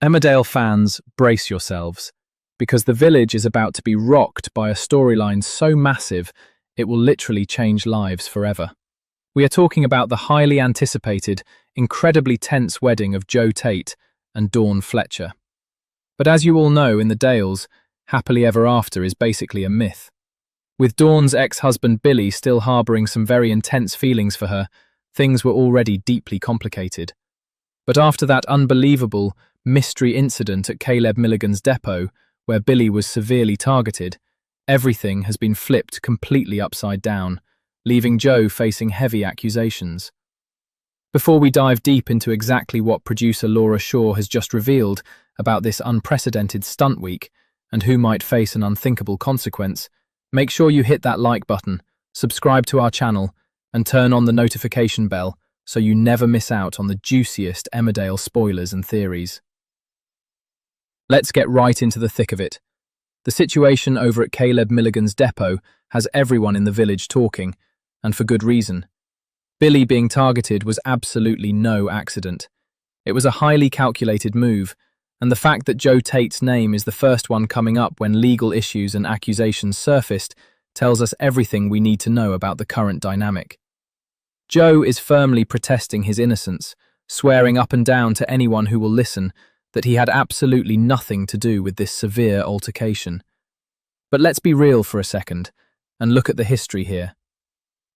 Emmerdale fans, brace yourselves, because the village is about to be rocked by a storyline so massive it will literally change lives forever. We are talking about the highly anticipated, incredibly tense wedding of Joe Tate and Dawn Fletcher. But as you all know, in the Dales, happily ever after is basically a myth. With Dawn's ex-husband Billy still harbouring some very intense feelings for her, things were already deeply complicated. But after that unbelievable mystery incident at Caleb Milligan's depot, where Billy was severely targeted, everything has been flipped completely upside down, leaving Joe facing heavy accusations. Before we dive deep into exactly what producer Laura Shaw has just revealed about this unprecedented stunt week and who might face an unthinkable consequence, make sure you hit that like button, subscribe to our channel, and turn on the notification bell so you never miss out on the juiciest Emmerdale spoilers and theories. Let's get right into the thick of it. The situation over at Caleb Milligan's depot has everyone in the village talking, and for good reason. Billy being targeted was absolutely no accident. It was a highly calculated move, and the fact that Joe Tate's name is the first one coming up when legal issues and accusations surfaced tells us everything we need to know about the current dynamic. Joe is firmly protesting his innocence, swearing up and down to anyone who will listen that he had absolutely nothing to do with this severe altercation. But let's be real for a second and look at the history here.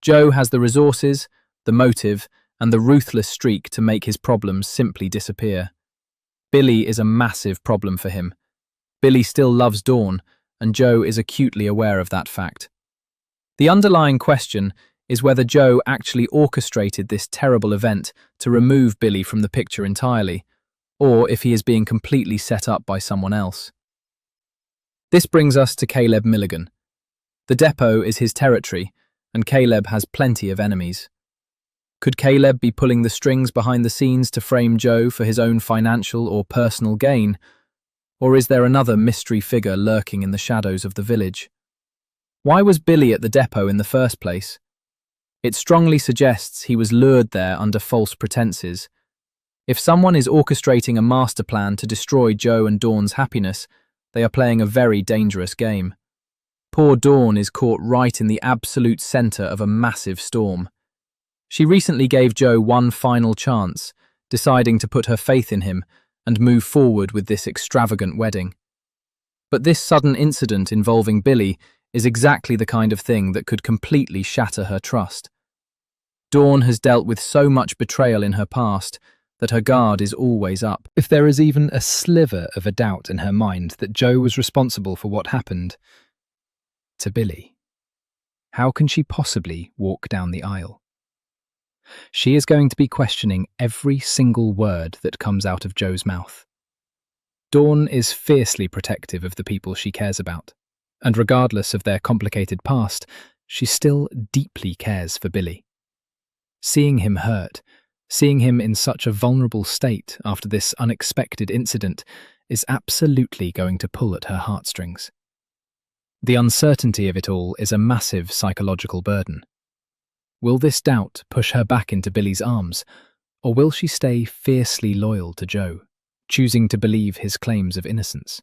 Joe has the resources, the motive, and the ruthless streak to make his problems simply disappear. Billy is a massive problem for him. Billy still loves Dawn, and Joe is acutely aware of that fact. The underlying question is whether Joe actually orchestrated this terrible event to remove Billy from the picture entirely, or if he is being completely set up by someone else. This brings us to Caleb Milligan. The depot is his territory, and Caleb has plenty of enemies. Could Caleb be pulling the strings behind the scenes to frame Joe for his own financial or personal gain? Or is there another mystery figure lurking in the shadows of the village? Why was Billy at the depot in the first place? It strongly suggests he was lured there under false pretenses. If someone is orchestrating a master plan to destroy Joe and Dawn's happiness, they are playing a very dangerous game. Poor Dawn is caught right in the absolute centre of a massive storm. She recently gave Joe one final chance, deciding to put her faith in him and move forward with this extravagant wedding. But this sudden incident involving Billy is exactly the kind of thing that could completely shatter her trust. Dawn has dealt with so much betrayal in her past that her guard is always up. If there is even a sliver of a doubt in her mind that Joe was responsible for what happened to Billy, how can she possibly walk down the aisle? She is going to be questioning every single word that comes out of Joe's mouth. Dawn is fiercely protective of the people she cares about, and regardless of their complicated past, she still deeply cares for Billy. Seeing him hurt, seeing him in such a vulnerable state after this unexpected incident is absolutely going to pull at her heartstrings. The uncertainty of it all is a massive psychological burden. Will this doubt push her back into Billy's arms, or will she stay fiercely loyal to Joe, choosing to believe his claims of innocence?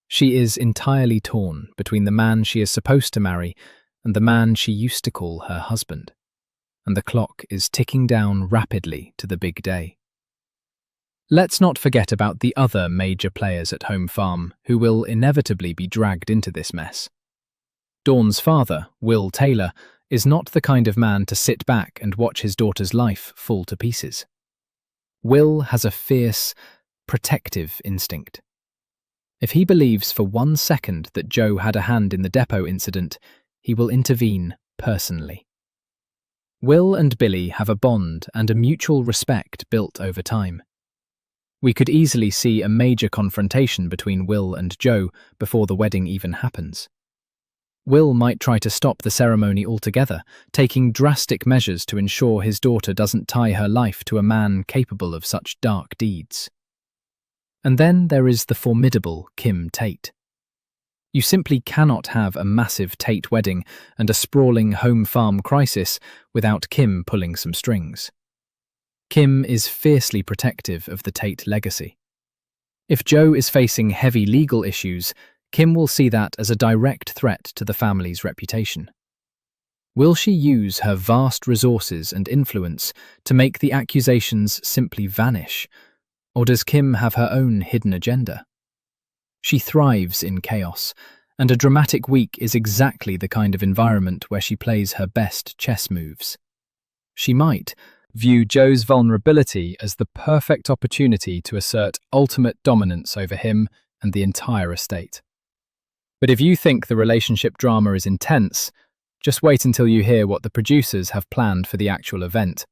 She is entirely torn between the man she is supposed to marry and the man she used to call her husband, and the clock is ticking down rapidly to the big day. Let's not forget about the other major players at Home Farm who will inevitably be dragged into this mess. Dawn's father, Will Taylor, is not the kind of man to sit back and watch his daughter's life fall to pieces. Will has a fierce, protective instinct. If he believes for 1 second that Joe had a hand in the depot incident, he will intervene personally. Will and Billy have a bond and a mutual respect built over time. We could easily see a major confrontation between Will and Joe before the wedding even happens. Will might try to stop the ceremony altogether, taking drastic measures to ensure his daughter doesn't tie her life to a man capable of such dark deeds. And then there is the formidable Kim Tate. You simply cannot have a massive Tate wedding and a sprawling home farm crisis without Kim pulling some strings. Kim is fiercely protective of the Tate legacy. If Joe is facing heavy legal issues, Kim will see that as a direct threat to the family's reputation. Will she use her vast resources and influence to make the accusations simply vanish, or does Kim have her own hidden agenda? She thrives in chaos, and a dramatic week is exactly the kind of environment where she plays her best chess moves. She might view Joe's vulnerability as the perfect opportunity to assert ultimate dominance over him and the entire estate. But if you think the relationship drama is intense, just wait until you hear what the producers have planned for the actual event.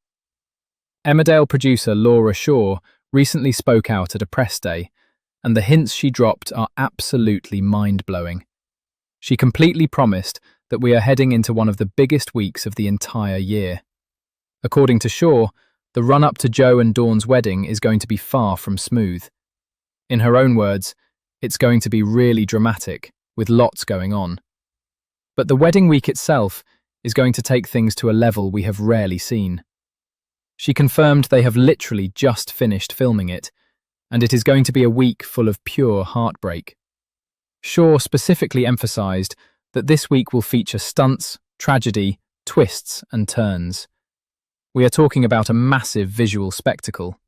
Emmerdale producer Laura Shaw recently spoke out at a press day, and the hints she dropped are absolutely mind-blowing. She completely promised that we are heading into one of the biggest weeks of the entire year. According to Shaw, the run-up to Joe and Dawn's wedding is going to be far from smooth. In her own words, it's going to be really dramatic, with lots going on. But the wedding week itself is going to take things to a level we have rarely seen. She confirmed they have literally just finished filming it, and it is going to be a week full of pure heartbreak. Shaw specifically emphasised that this week will feature stunts, tragedy, twists and turns. We are talking about a massive visual spectacle.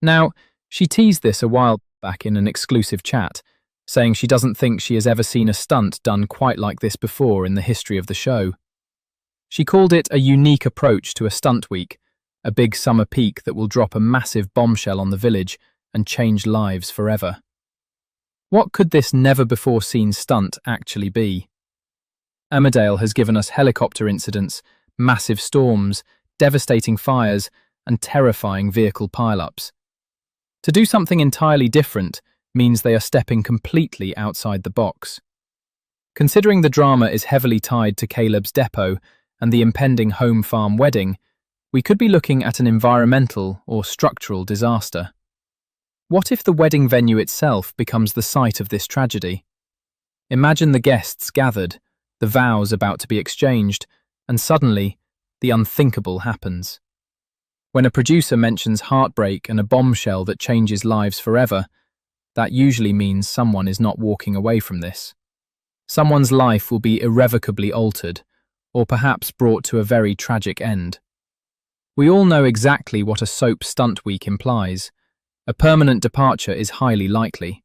Now, she teased this a while back in an exclusive chat, saying she doesn't think she has ever seen a stunt done quite like this before in the history of the show. She called it a unique approach to a stunt week, a big summer peak that will drop a massive bombshell on the village and change lives forever. What could this never-before-seen stunt actually be? Emmerdale has given us helicopter incidents, massive storms, devastating fires, and terrifying vehicle pile-ups. To do something entirely different means they are stepping completely outside the box. Considering the drama is heavily tied to Caleb's depot and the impending home farm wedding, we could be looking at an environmental or structural disaster. What if the wedding venue itself becomes the site of this tragedy? Imagine the guests gathered, the vows about to be exchanged, and suddenly, the unthinkable happens. When a producer mentions heartbreak and a bombshell that changes lives forever, that usually means someone is not walking away from this. Someone's life will be irrevocably altered, or perhaps brought to a very tragic end. We all know exactly what a soap stunt week implies. A permanent departure is highly likely.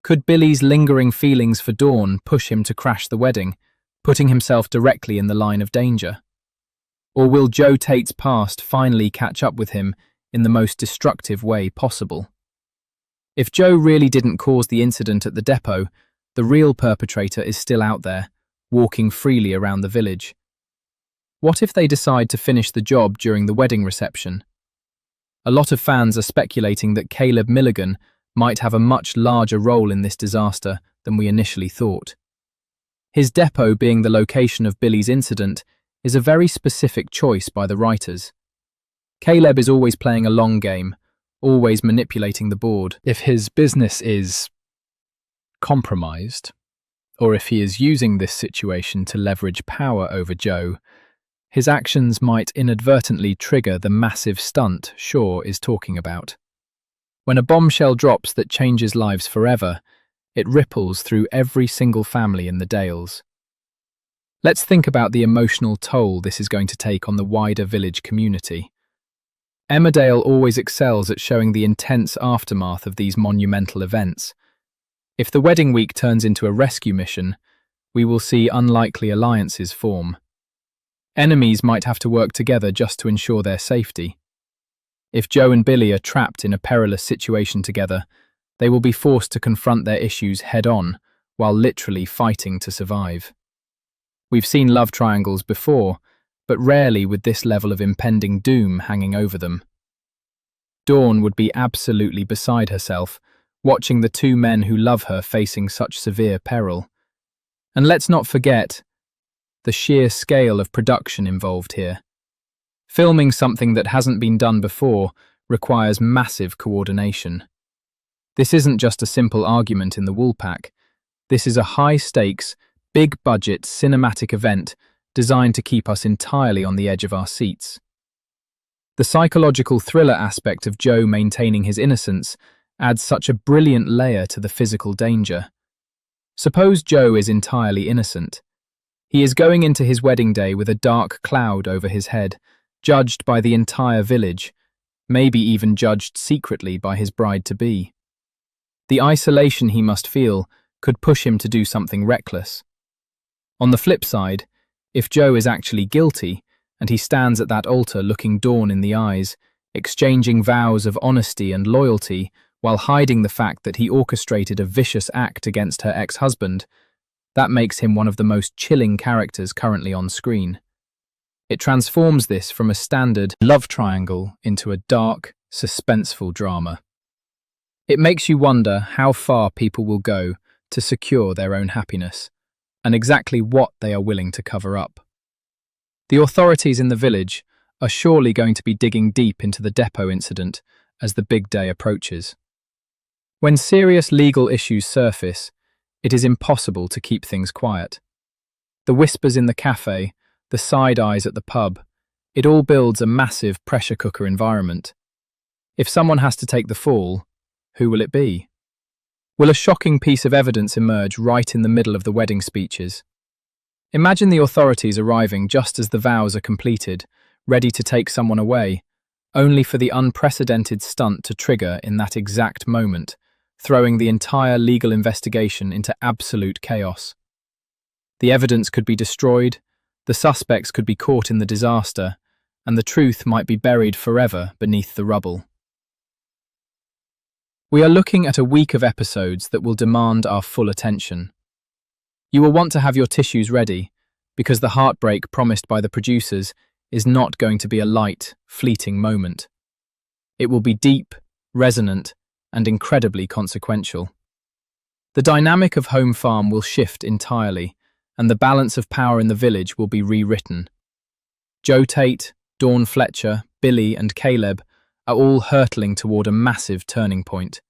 Could Billy's lingering feelings for Dawn push him to crash the wedding, putting himself directly in the line of danger? Or will Joe Tate's past finally catch up with him in the most destructive way possible? If Joe really didn't cause the incident at the depot, the real perpetrator is still out there, walking freely around the village. What if they decide to finish the job during the wedding reception? A lot of fans are speculating that Caleb Milligan might have a much larger role in this disaster than we initially thought. His depot being the location of Billy's incident is a very specific choice by the writers. Caleb is always playing a long game, always manipulating the board. If his business is compromised, or if he is using this situation to leverage power over Joe, his actions might inadvertently trigger the massive stunt Shaw is talking about. When a bombshell drops that changes lives forever, it ripples through every single family in the Dales. Let's think about the emotional toll this is going to take on the wider village community. Emmerdale always excels at showing the intense aftermath of these monumental events. If the wedding week turns into a rescue mission, we will see unlikely alliances form. Enemies might have to work together just to ensure their safety. If Joe and Billy are trapped in a perilous situation together, they will be forced to confront their issues head-on, while literally fighting to survive. We've seen love triangles before, but rarely with this level of impending doom hanging over them. Dawn would be absolutely beside herself, watching the two men who love her facing such severe peril. And let's not forget the sheer scale of production involved here. Filming something that hasn't been done before requires massive coordination. This isn't just a simple argument in the Woolpack. This is a high-stakes, big-budget cinematic event designed to keep us entirely on the edge of our seats. The psychological thriller aspect of Joe maintaining his innocence adds such a brilliant layer to the physical danger. Suppose Joe is entirely innocent. He is going into his wedding day with a dark cloud over his head, judged by the entire village, maybe even judged secretly by his bride-to-be. The isolation he must feel could push him to do something reckless. On the flip side, if Joe is actually guilty, and he stands at that altar looking Dawn in the eyes, exchanging vows of honesty and loyalty while hiding the fact that he orchestrated a vicious act against her ex-husband, that makes him one of the most chilling characters currently on screen. It transforms this from a standard love triangle into a dark, suspenseful drama. It makes you wonder how far people will go to secure their own happiness, and exactly what they are willing to cover up. The authorities in the village are surely going to be digging deep into the depot incident as the big day approaches. When serious legal issues surface, it is impossible to keep things quiet. The whispers in the cafe, the side eyes at the pub, it all builds a massive pressure cooker environment. If someone has to take the fall, who will it be? Will a shocking piece of evidence emerge right in the middle of the wedding speeches? Imagine the authorities arriving just as the vows are completed, ready to take someone away, only for the unprecedented stunt to trigger in that exact moment, throwing the entire legal investigation into absolute chaos. The evidence could be destroyed, the suspects could be caught in the disaster, and the truth might be buried forever beneath the rubble. We are looking at a week of episodes that will demand our full attention. You will want to have your tissues ready, because the heartbreak promised by the producers is not going to be a light, fleeting moment. It will be deep, resonant, and incredibly consequential. The dynamic of home farm will shift entirely, and the balance of power in the village will be rewritten. Joe Tate, Dawn Fletcher, Billy, and Caleb are all hurtling toward a massive turning point.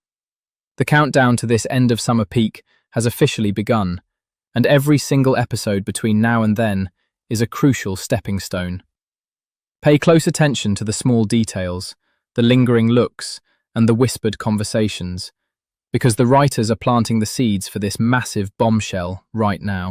The countdown to this end of summer peak has officially begun, and every single episode between now and then is a crucial stepping stone. Pay close attention to the small details, the lingering looks, and the whispered conversations, because the writers are planting the seeds for this massive bombshell right now.